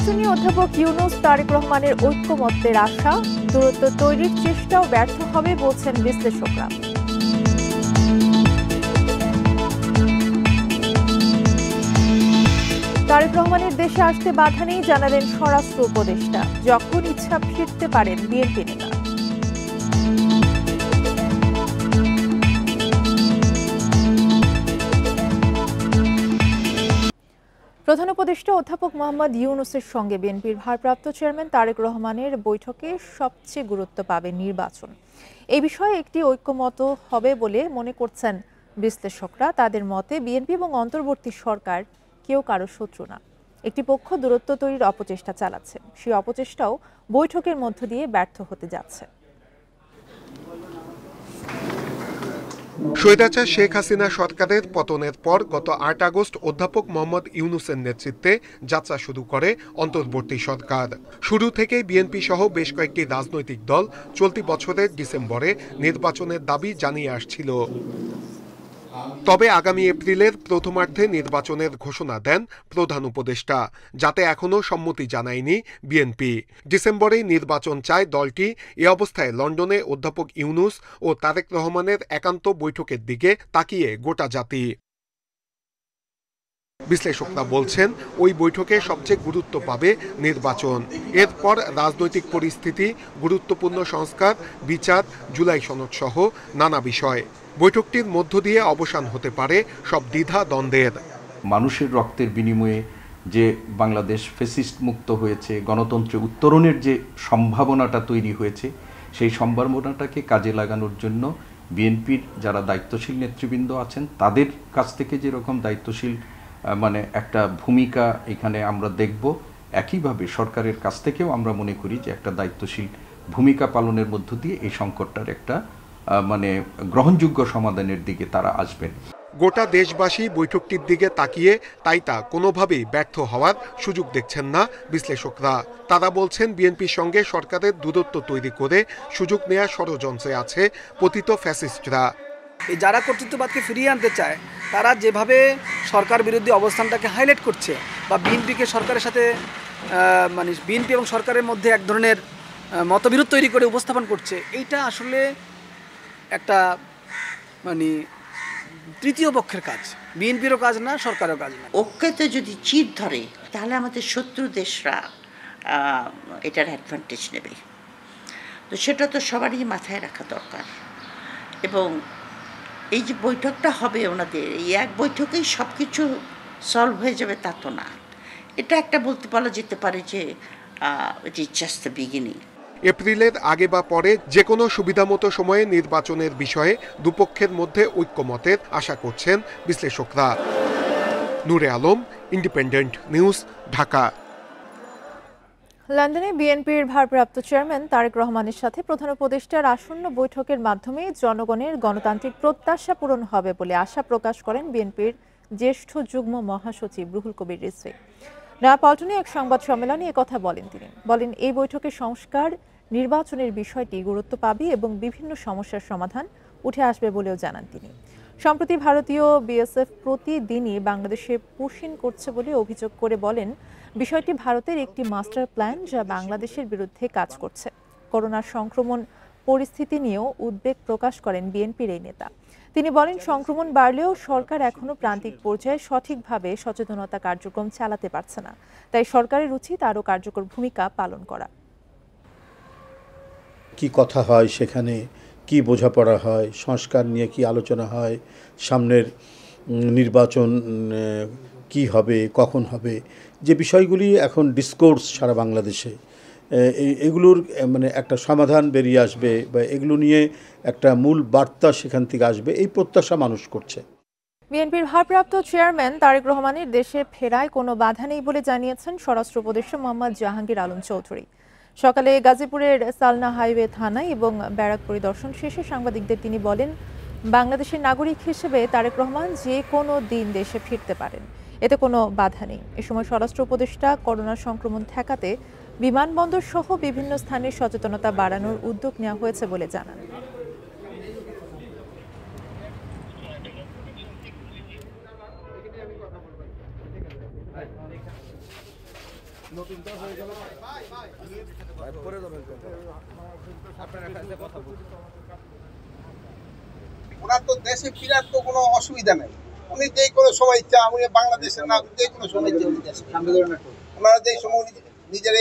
নির্বাচনী অধ্যাপক ইউনূস তারেক রহমানের ঐক্যমত্যের আশা, দূরত্ব তৈরির চেষ্টাও ব্যর্থ হবে বলছেন বিশ্লেষকরা। তারেক রহমানের দেশে আসতে বাধা নেই জানালেন স্বরাষ্ট্র উপদেষ্টা। যখন ইচ্ছা ফিরতে পারেন বিএনপি নেতা। প্রধান উপদেষ্টা অধ্যাপক মোহাম্মদ ইউনূসের সঙ্গে বিএনপির ভারপ্রাপ্ত চেয়ারম্যান তারেক রহমানের বৈঠকে সবচেয়ে গুরুত্ব পাবে নির্বাচন। এই বিষয়ে একটি ঐক্যমত হবে বলে মনে করছেন বিশ্লেষকরা। তাদের মতে বিএনপি এবং অন্তর্বর্তী সরকার কেউ কারো শত্রু না। একটি পক্ষ দূরত্ব তৈরির অপচেষ্টা চালাচ্ছে, সেই অপচেষ্টাও বৈঠকের মধ্য দিয়ে ব্যর্থ হতে যাচ্ছে। স্বৈরাচার শেখ হাসিনা সরকারের পতনের পর গত ৮ আগস্ট অধ্যাপক মোহাম্মদ ইউনূসের নেতৃত্বে যাত্রা শুরু করে অন্তর্বর্তী সরকার। শুরু থেকেই বিএনপি সহ বেশ কয়েকটি রাজনৈতিক দল চলতি বছরের ডিসেম্বরে নির্বাচনের দাবি জানিয়ে আসছিল। তবে আগামী এপ্রিলের প্রথমার্ধে নির্বাচনের ঘোষণা দেন প্রধান উপদেষ্টা, যাতে এখনও সম্মতি জানায়নি বিএনপি। ডিসেম্বরেই নির্বাচন চায় দলটি। এ অবস্থায় লন্ডনে অধ্যাপক ইউনূস ও তারেক রহমানের একান্ত বৈঠকের দিকে তাকিয়ে গোটা জাতি। বিশ্লেষকরা বলছেন ওই বৈঠকে সবচেয়ে গুরুত্ব পাবে নির্বাচন, এরপর রাজনৈতিক পরিস্থিতি, গুরুত্বপূর্ণ সংস্কার, বিচার, জুলাই সনদ সহ নানা বিষয়। বৈঠকটির মধ্য দিয়ে অবসান হতে পারে সব দ্বিধা দ্বন্দ্বের। মানুষের রক্তের বিনিময়ে যে বাংলাদেশ ফ্যাসিস্ট মুক্ত হয়েছে, গণতন্ত্রে উত্তরণের যে সম্ভাবনাটা তৈরি হয়েছে, সেই সম্ভাবনাটাকে কাজে লাগানোর জন্য বিএনপির যারা দায়িত্বশীল নেতৃবৃন্দ আছেন তাদের কাছ থেকে যেরকম দায়িত্বশীল একটা ভূমিকা এখানে আমরা দেখব, একইভাবে সরকারের কাছ থেকেও আমরা মনে করি যে একটা দায়িত্বশীল ভূমিকা পালনের মধ্য দিয়ে এই সংকটটার একটা গ্রহণযোগ্য সমাধানের দিকে তারা আসবেন। গোটা দেশবাসী বৈঠকটির দিকে তাকিয়ে তাই তা কোনোভাবেই ব্যর্থ হওয়ার সুযোগ দেখছেন না বিশ্লেষকরা। তারা বলছেন বিএনপির সঙ্গে সরকারের দূরত্ব তৈরি করে সুযোগ নেওয়ার ষড়যন্ত্রে আছে পতিত ফ্যাসিস্টরা। যারা কর্তৃত্ববাদকে ফিরিয়ে আনতে চায় তারা যেভাবে সরকার বিরোধী অবস্থানটাকে হাইলাইট করছে বা বিএনপিকে সরকারের সাথে বিএনপি এবং সরকারের মধ্যে এক ধরনের মতবিরোধ তৈরি করে উপস্থাপন করছে, এইটা আসলে একটা তৃতীয় পক্ষের কাজ, বিএনপিরও কাজ না, সরকারের কাজ না। ঐক্যতে যদি চির ধরে তাহলে আমাদের শত্রু দেশরা এটার অ্যাডভান্টেজ নেবে। তো সেটা তো সবারই মাথায় রাখা দরকার। এবং এই যে বৈঠকটা হবে ওনাদের, এই এক বৈঠকেই সব কিছু সলভ হয়ে যাবে তা তো না। এটা একটা বলা যেতে পারে যে it is just the beginning. এপ্রিলের আগে বা পরে যে কোনো সুবিধামতো সময়ে নির্বাচনের বিষয়ে দুপক্ষের মধ্যে ঐক্যমতের আশা করছেন বিশ্লেষকরা। নূরে আলম, ইন্ডিপেন্ডেন্ট নিউজ, ঢাকা। লন্ডনে বিএনপির ভারপ্রাপ্ত চেয়ারম্যান তারেক রহমানের সাথে প্রধান উপদেষ্টার আসন্ন বৈঠকের মাধ্যমে জনগণের গণতান্ত্রিক প্রত্যাশা পূরণ হবে বলে আশা প্রকাশ করেন বিএনপির জ্যেষ্ঠ যুগ্ম মহাসচিব রুহুল কবির রিজভী। নয়াপল্টনে এক সংবাদ সম্মেলনে একথা বলেন তিনি। বলেন এই বৈঠকে সংস্কার, নির্বাচনের বিষয়টি গুরুত্ব পাবে এবং বিভিন্ন সমস্যার সমাধান উঠে আসবে বলেও জানান তিনি। সম্প্রতি ভারতীয় বিএসএফ প্রতিদিনই বাংলাদেশে পুশিং করছে বলে অভিযোগ করে বলেন বিষয়টি ভারতের একটি মাস্টার প্ল্যান যা বাংলাদেশের বিরুদ্ধে কাজ করছে। করোনা সংক্রমণ পরিস্থিতি নিয়েও উদ্বেগ প্রকাশ করেন বিএনপির এই নেতা। তিনি বলেন সংক্রমণ বাড়লেও সরকার এখনো প্রান্তিক পর্যায়ে সঠিকভাবে সচেতনতা কার্যক্রম চালাতে পারছে না, তাই সরকারের উচিত আরও কার্যকর ভূমিকা পালন করা। কি কথা হয় সেখানে, কি বোঝাপড়া হয়, সংস্কার নিয়ে কি আলোচনা হয়, সামনের নির্বাচন কি হবে, কখন হবে, যে বিষয়গুলি এখন ডিসকোর্স সারা বাংলাদেশে, এগুলোর একটা সমাধান বেরিয়ে আসবে বা এগুলো নিয়ে একটা মূল বার্তা সেখান থেকে আসবে, এই প্রত্যাশা মানুষ করছে। বিএনপির ভারপ্রাপ্ত চেয়ারম্যান তারেক রহমানের দেশে ফেরায় কোনো বাধা নেই বলে জানিয়েছেন স্বরাষ্ট্র উপদেষ্টা মোহাম্মদ জাহাঙ্গীর আলম চৌধুরী। সকালে গাজীপুরের সালনা হাইওয়ে থানায় এবং ব্যারাক পরিদর্শন শেষে সাংবাদিকদের তিনি বলেন বাংলাদেশের নাগরিক হিসেবে তারেক রহমান যে কোনো দিন দেশে ফিরতে পারেন, এতে কোনো বাধা নেই। এ সময় স্বরাষ্ট্র উপদেষ্টা করোনা সংক্রমণ ঠেকাতে বিমানবন্দর সহ বিভিন্ন স্থানে সচেতনতা বাড়ানোর উদ্যোগ নেওয়া হয়েছে বলে জানান। ওনার তো দেশে ফেরার তো কোনো অসুবিধা নেই, উনি যে কোনো সময় ইচ্ছা, উনি বাংলাদেশের না যে কোনো সময় দেশে ওনারা যে সময় নিজের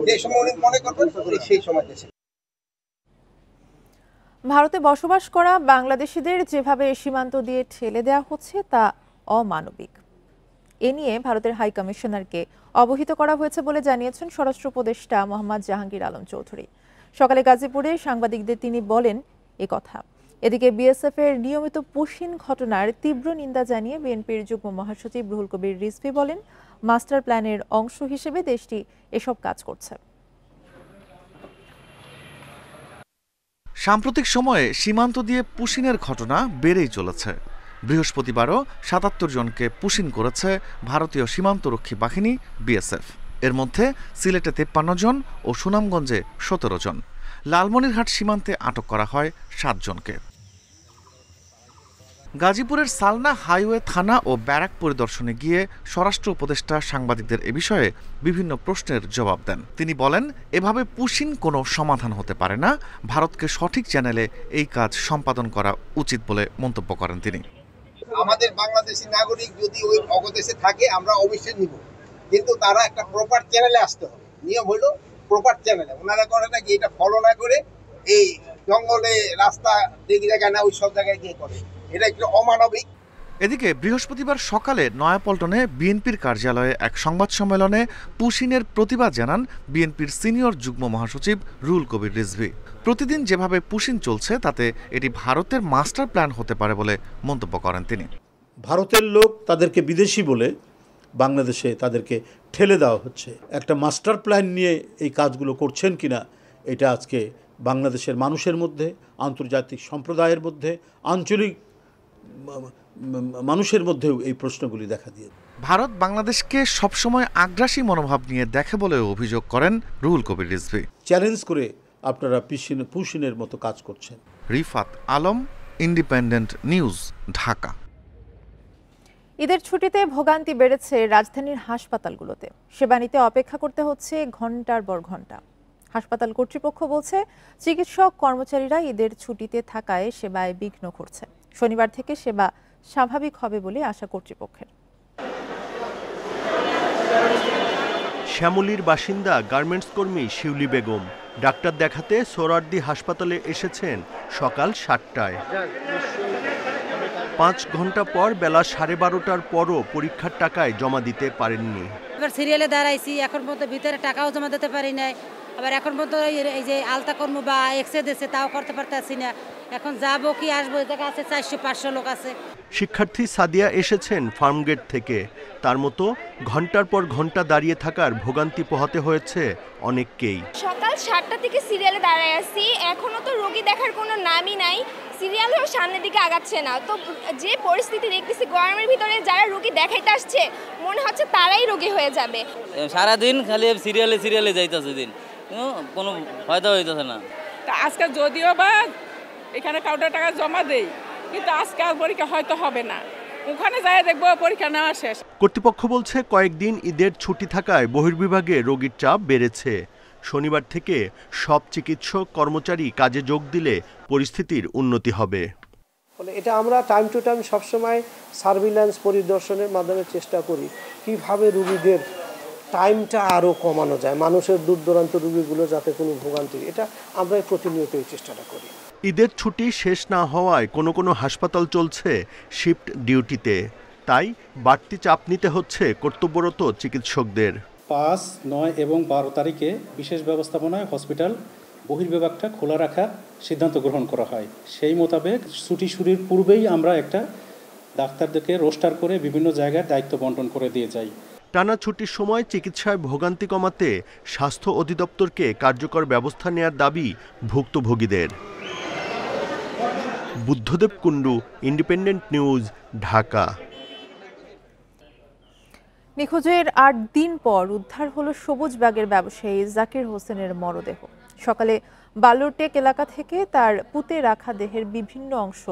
যে সময় উনি মনে করবেন সেই সময় দেশে। ভারতে বসবাস করা বাংলাদেশিদের যেভাবে সীমান্ত দিয়ে ঠেলে দেওয়া হচ্ছে তা অমানবিক। এ নিয়ে ভারতের হাই কমিশনারকে অবহিত করা হয়েছে বলে জানিয়েছেন স্বরাষ্ট্র উপদেষ্টা মোহাম্মদ জাহাঙ্গীর আলম চৌধুরী। সকালে গাজীপুরে সাংবাদিকদের তিনি বলেন এ কথা। এদিকে বিএসএফ এর নিয়মিত পুশিন ঘটনার তীব্র নিন্দা জানিয়ে বিএনপির যুগ্ম মহাসচিব রুহুল কবির রিজভী বলেন, মাস্টার প্ল্যানের অংশ হিসেবে দেশটি এসব কাজ করছে। সাম্প্রতিক সময়ে সীমান্ত দিয়ে পুশিনের ঘটনা বেড়েই চলেছে। বৃহস্পতিবারও ৭৭ জনকে পুশিন করেছে ভারতীয় সীমান্তরক্ষী বাহিনী বিএসএফ। এর মধ্যে সিলেটে ৫৩ জন ও সুনামগঞ্জে ১৭ জন। লালমনিরহাট সীমান্তে আটক করা হয় ৭ জনকে। গাজীপুরের সালনা হাইওয়ে থানা ও ব্যারাক পরিদর্শনে গিয়ে স্বরাষ্ট্র উপদেষ্টা সাংবাদিকদের এ বিষয়ে বিভিন্ন প্রশ্নের জবাব দেন। তিনি বলেন, এভাবে পুশিন কোনো সমাধান হতে পারে না, ভারতকে সঠিক চ্যানেলে এই কাজ সম্পাদন করা উচিত বলে মন্তব্য করেন তিনি। আমাদের বাংলাদেশি নাগরিক যদি ওই অবদেশে থাকে আমরা অবশ্যই নিব, কিন্তু তারা একটা প্রপার চ্যানেলে আসতে হবে। নিয়ম হলো প্রপার চ্যানেলে। ওনারা করে নাকি এটা ফলো না করে এই জঙ্গলে রাস্তা দেখি জায়গায় না ওই সব জায়গায় গিয়ে করে, এটা একটু অমানবিক। এদিকে বৃহস্পতিবার সকালে নয়াপল্টনে বিএনপির কার্যালয়ে এক সংবাদ সম্মেলনে পুশিনের প্রতিবাদ জানান বিএনপির সিনিয়র যুগ্ম মহাসচিব রুহুল কবির রিজভী। প্রতিদিন যেভাবে পুশিন চলছে তাতে এটি ভারতের মাস্টার প্ল্যান হতে পারে বলে মন্তব্য করেন তিনি। ভারতের লোক তাদেরকে বিদেশি বলে বাংলাদেশে তাদেরকে ঠেলে দেওয়া হচ্ছে। একটা মাস্টার প্ল্যান নিয়ে এই কাজগুলো করছেন কিনা এটা আজকে বাংলাদেশের মানুষের মধ্যে, আন্তর্জাতিক সম্প্রদায়ের মধ্যে, আঞ্চলিক মানুষের মধ্যেও এই প্রশ্নগুলি দেখা দিয়ে। ভারত বাংলাদেশকে সবসময় আগ্রাসী মনোভাব নিয়ে দেখে বলে অভিযোগ করেন রুহুল কবির রিজভী। চ্যালেঞ্জ করে আপনারা পুশিনের মতো কাজ করছেন। Rifat Alam, independent news, Dhaka. ঈদের ছুটিতে ভোগান্তি বেড়েছে রাজধানীর হাসপাতালগুলোতে। সেবা নিতে অপেক্ষা করতে হচ্ছে ঘন্টার পর ঘন্টা। হাসপাতাল কর্তৃপক্ষ বলছে, চিকিৎসক কর্মচারীরা ঈদের ছুটিতে থাকায় সেবায় বিঘ্ন ঘটছে। শনিবার থেকে সেবা স্বাভাবিক হবে বলে আশা কর্তৃপক্ষের। শ্যামলীর বাসিন্দা গার্মেন্টস কর্মী শিউলি বেগম ডাক্তার দেখাতে সোহরাওয়ার্দী হাসপাতালে এসেছেন সকাল ৭টায়। ৫ ঘন্টা পর বেলা 12:30টার পরও পরীক্ষার টাকায় জমা দিতে পারেননি। এবার সিরিয়ালে দাঁড়াইছি, এখন পর্যন্ত ভিতরে টাকাও জমা দিতে পারি নাই। আবার এখন পর্যন্ত এই যে আলতা কর্ম বা এক্সরে দিচ্ছে তাও করতে পারতেছি না। এখন যাবো কি আসবো, এই জায়গা আছে ৪০০-৫০০ লোক আছে। শিক্ষার্থী সাদিয়া এসেছেন ফার্মগেট থেকে। তার মতো ঘন্টার পর ঘন্টা দাঁড়িয়ে থাকার ভোগান্তি পোহাতে হয়েছে অনেককেই। সকাল ৭টা থেকে সিরিয়ালে দাঁড়ায় আছি, এখনো তো রোগী দেখার কোনো নামই নাই। সিরিয়াল হয়ে সামনের দিকে আগাচ্ছে না। তো যে পরিস্থিতি দেখতেছি, গরমের ভিতরে যারা রোগী দেখাইতে আসছে মনে হচ্ছে তারাই রোগী হয়ে যাবে। সারাদিন খালি সিরিয়ালে যাইতেছে, দিন কোনো ফায়দা হইতেছে না। আজকে যদিও বা এখানে কাউন্টার টাকা জমা দেই, কিন্তু আজকে আর পরীক্ষা হয়তো হবে না। ওখানে যাই দেখবো পরীক্ষা নেওয়া শেষ। কর্তৃপক্ষ বলছে, কয়েকদিন ঈদের ছুটি থাকায় বহির্বিভাগে রোগীর চাপ বেড়েছে। শনিবার থেকে সব চিকিৎসক কর্মচারী কাজে যোগ দিলে পরিস্থিতির উন্নতি হবে। এটা আমরা টাইম টু টাইম সবসময় সার্ভিল্যান্স পরিদর্শনের মাধ্যমে চেষ্টা করি কিভাবে রোগীদের টাইমটা আরও কমানো যায়, মানুষের দূর দূরান্ত রোগীগুলো যাতে কোনো ভোগান্তি, এটা আমরা প্রতিনিয়ত এই চেষ্টাটা করি। ঈদের ছুটি শেষ না হওয়ায় কোনো কোনো হাসপাতাল চলছে শিফট ডিউটিতে, তাই বাড়তি চাপ নিতে হচ্ছে কর্তব্যরত চিকিৎসকদের। ৫, ৯ এবং ১২ তারিখে বিশেষ ব্যবস্থাপনায় হসপিটাল বহির্বিভাগটা খোলা রাখার সিদ্ধান্ত গ্রহণ করা হয়। সেই মোতাবেক ছুটি শুরুর পূর্বেই আমরা একটা ডাক্তারদেরকে রোস্টার করে বিভিন্ন জায়গায় দায়িত্ব বন্টন করে দিয়ে যাই। টানা ছুটির সময় চিকিৎসায় ভোগান্তি কমাতে স্বাস্থ্য অধিদপ্তরকে কার্যকর ব্যবস্থা নেওয়ার দাবি ভুক্তভোগীদের। Buddhadeb Kundu, independent news, Dhaka. নিখোঁজের ৮ দিন পর উদ্ধার হলো সবুজবাগের ব্যবসায়ী জাকির হোসেনের মরদেহ। সকালে বালুরটেক এলাকা থেকে তার পুঁতে রাখা দেহের বিভিন্ন অংশ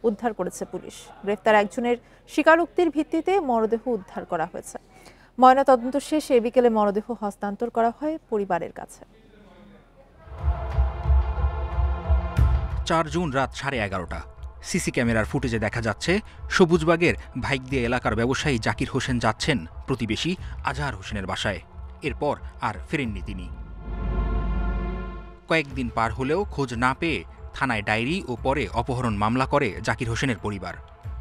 উদ্ধার করেছে পুলিশ। গ্রেফতার একজনের স্বীকারোক্তির ভিত্তিতে মরদেহ উদ্ধার করা হয়েছে। ময়নাতদন্ত শেষে বিকেলে মরদেহ হস্তান্তর করা হয় পরিবারের কাছে। 4 জুন রাত 11:30 সিসি ক্যামেরার ফুটেজে দেখা যাচ্ছে সবুজবাগের ভাইকদিয়া এলাকার ব্যবসায়ী জাকির হোসেন যাচ্ছেন প্রতিবেশী আজহার হোসেনের বাসায়। এরপর আর ফেরেননি তিনি। কয়েকদিন পার হলেও খোঁজ না পেয়ে থানায় ডায়েরি ও পরে অপহরণ মামলা করে জাকির হোসেনের পরিবার।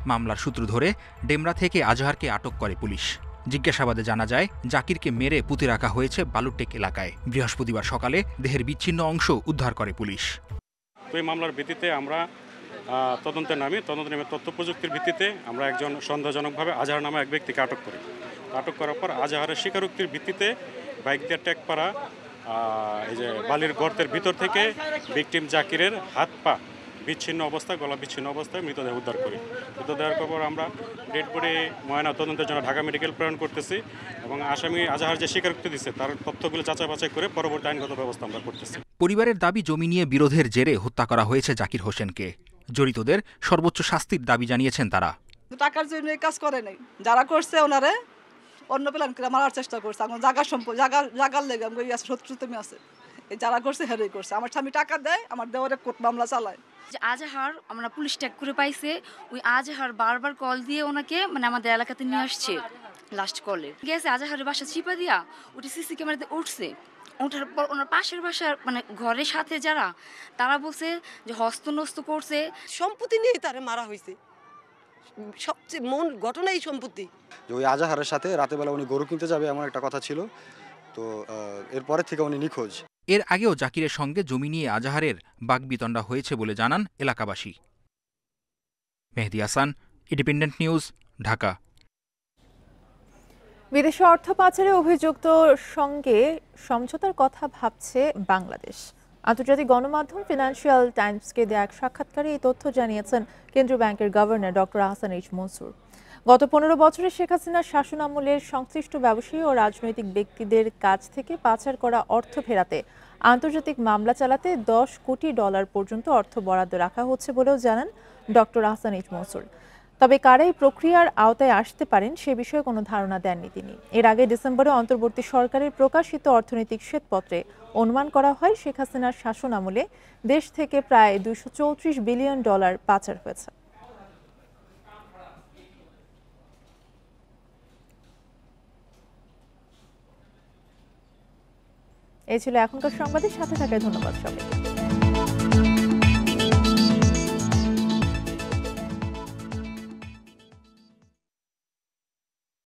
মামলার সূত্র ধরে ডেমরা থেকে আজহারকে আটক করে পুলিশ। জিজ্ঞাসাবাদে জানা যায় জাকিরকে মেরে পুঁতে রাখা হয়েছে বালুরটেক এলাকায়। বৃহস্পতিবার সকালে দেহের বিচ্ছিন্ন অংশ উদ্ধার করে পুলিশ। এই মামলার ভিত্তিতে আমরা তদন্তে নামি তথ্য প্রযুক্তির ভিত্তিতে আমরা একজন সন্দেহজনকভাবে আজহার নামে এক ব্যক্তিকে আটক করি। আটক করার পর আজহারের স্বীকারোক্তির ভিত্তিতে ভাইকদিয়া টেকপাড়া এই যে বালির গর্তের ভিতর থেকে ভিকটিম জাকিরের হাত পা বিচ্ছিন্ন অবস্থায়, গলা বিচ্ছিন্ন অবস্থায় মৃতদেহ উদ্ধার করি। মৃতদেহের খবর আমরা ডেড বডি ময়না তদন্তের জন্য ঢাকা মেডিকেল প্রেরণ করতেছি এবং আসামি আজহার যে স্বীকারোক্তি দিচ্ছে তার তথ্যগুলো যাচাই বাছাই করে পরবর্তী আইনগত ব্যবস্থা আমরা করতেছি। পরিবারের দাবি জমি নিয়ে বিরোধের জেরে হত্যা করা হয়েছে জাকির হোসেনকে। জড়িতদের সর্বোচ্চ শাস্তির দাবি জানিয়েছেন তারা। টাকার জন্য এই কাজ করে নাই, যারা করছে ওনারে অন্য প্ল্যান করে মারার চেষ্টা করছে। আমার জায়গার সম্পদ জায়গার লেগে আমি শত্রু তুমি আছে, এই যারা করছে হেরেই করছে। আমার স্বামী টাকা দেয়, আমার দেওয়ারে কোর্ট মামলা চালায়। আজহার আমরা পুলিশ ট্যাগ করে পাইছে, ওই আজহার বারবার কল দিয়ে ওনাকে আমাদের এলাকাতে নিয়ে আসছে। লাস্ট কলে গেছে আজহারের বাসা চিপা দিয়া ওটি সিসি ক্যামেরাতে উঠছে। ওঠার পর ওনার পাশের বাসার ঘরের সাথে যারা তারা বলছে যে হস্তনস্ত করছে। সম্পত্তি নিয়ে তারা মারা হয়েছে, সবচেয়ে মূল ঘটনা এই সম্পত্তি। ওই আজহারের সাথে রাতে বেলা উনি গরু কিনতে যাবে এমন একটা কথা ছিল, তো এরপরে থেকে উনি নিখোঁজ। এর আগেও জাকিরের সঙ্গে জমি নিয়ে আজহারের বাকবিতণ্ডা হয়েছে বলে জানান এলাকাবাসী। মেহেদী হাসান, ইন্ডিপেন্ডেন্ট নিউজ, ঢাকা। বিদেশে অর্থ পাচারে অভিযুক্ত সঙ্গে সমঝোতার কথা ভাবছে বাংলাদেশ। আন্তর্জাতিক গণমাধ্যম ফিনান্সিয়াল টাইমসকে দেয়া এক সাক্ষাৎকারে এই তথ্য জানিয়েছেন কেন্দ্রীয় ব্যাংকের governor doctor Ahsan H Mansur. গত 15 বছরে শেখ হাসিনার শাসনামলের সংশ্লিষ্ট ব্যবসায়ী ও রাজনৈতিক ব্যক্তিদের কাছ থেকে পাচার করা অর্থ ফেরাতে আন্তর্জাতিক মামলা চালাতে $10 কোটি পর্যন্ত অর্থ বরাদ্দ রাখা হচ্ছে বলেও জানান ডক্টর আহসান এইচ মনসুর। তবে কারাই প্রক্রিয়ার আওতায় আসতে পারেন সে বিষয়ে কোনো ধারণা দেননি তিনি। এর আগে ডিসেম্বরে অন্তর্বর্তী সরকারের প্রকাশিত অর্থনৈতিক শ্বেতপত্রে অনুমান করা হয় শেখ হাসিনার শাসন আমলে দেশ থেকে প্রায় $234 বিলিয়ন পাচার হয়েছে। এই ছিল এখনকার সংবাদের সাথে থাকায় ধন্যবাদ সবাইকে।